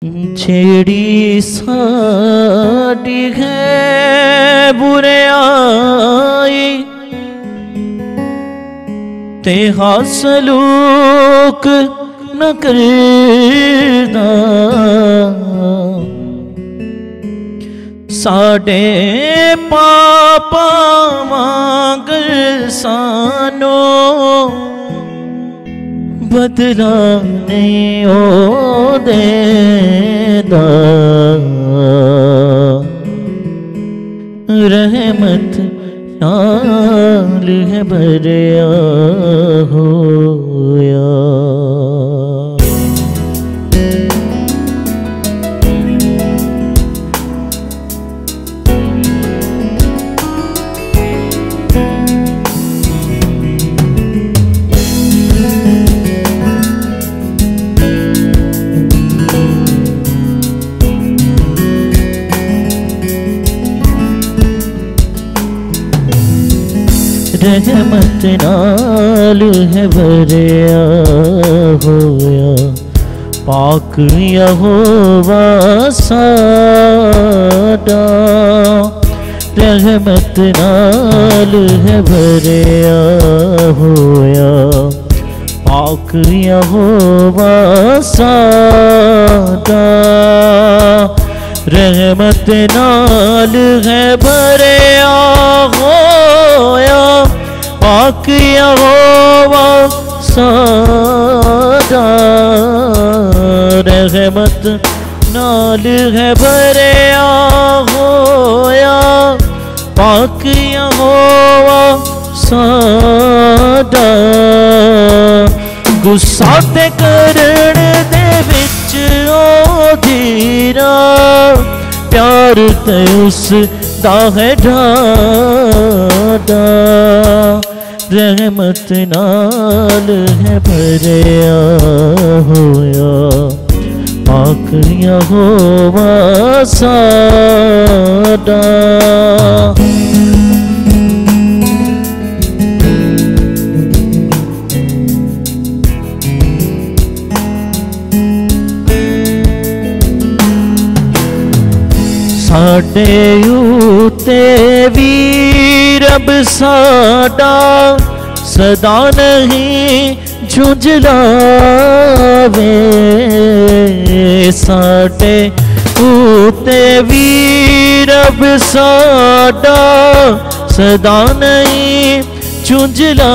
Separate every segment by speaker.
Speaker 1: छेड़ी साड़ी है बुराई ते हासलूक न करदा साडे पापा वांगर सानो बदला नहीं ओ देदा रहमत नाल है भरिया होया। रहमत नाल है भरिया होया पाक यहोवा साडा। रहमत नाल है भरिया होया पाक यहोवा साडा। रहमत नाल है भरिया होया पाक यहोवा साडा। रहमत नाल है भरिया होया पाक यहोवा साडा। गुस्सा ते करन दे विच ओ धीरा प्यार ते उस दा है ढाडा। रहमत नाल है भरिया होया पाक यहोवा साडा। साडे उते वी रब साडा सदा नहीं झुंझलावे। साडे उते वी रब साडा सदा नहीं झुंझलावे।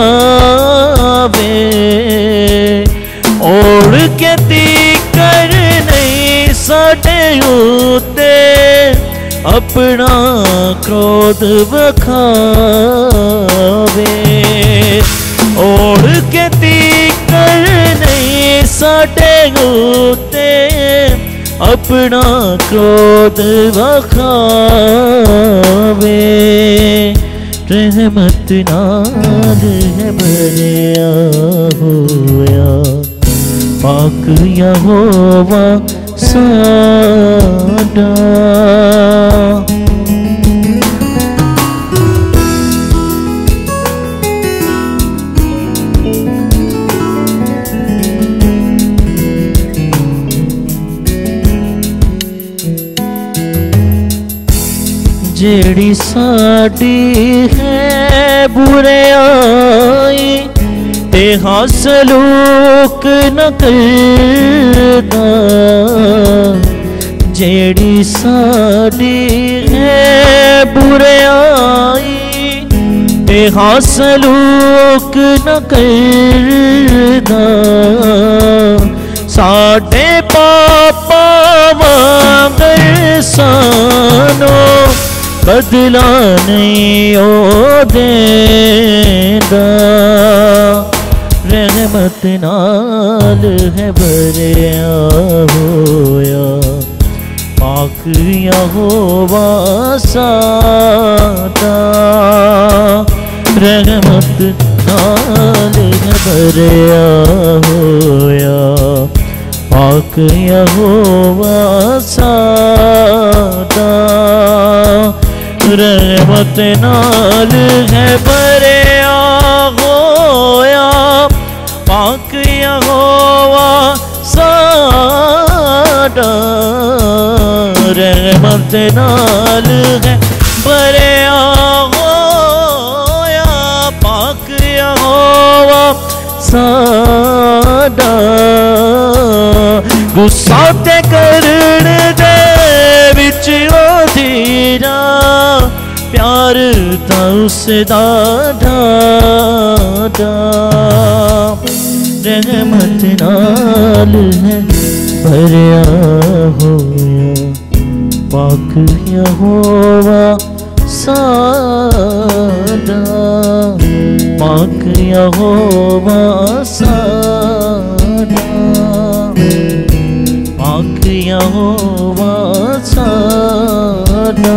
Speaker 1: ओढ़ के तीकर नहीं साडे उते अपना क्रोध बखावे। ओढ़ के तीकर नहीं साडे उते अपना क्रोध बखावे। रहमत नाल है भरिया होया पाक यहोवा साडा। जेड़ी साडी है बुराई ते हासलूक न करदा। जेड़ी साडी है बुराई ते हासलूक न करदा। साडे पापा वांगर सानो बदला नहीं ओ देदा। रहमत नाल है भरिया होया पाक यहोवा साडा। रहमत नाल है भरिया होया पाक यहोवा साडा। रहमत नाल है भरिया होया पाक यहोवा साडा। रहमत नाल है भरिया होया पाक यहोवा साडा। गुस्सा ते करन दे विच ओदीरा प्यार तां उसदा ढाढा। रहमत नाल है भरिया होया पाक यहोवा साडा। पाक यहोवा साडा। पाक यहोवा साडा।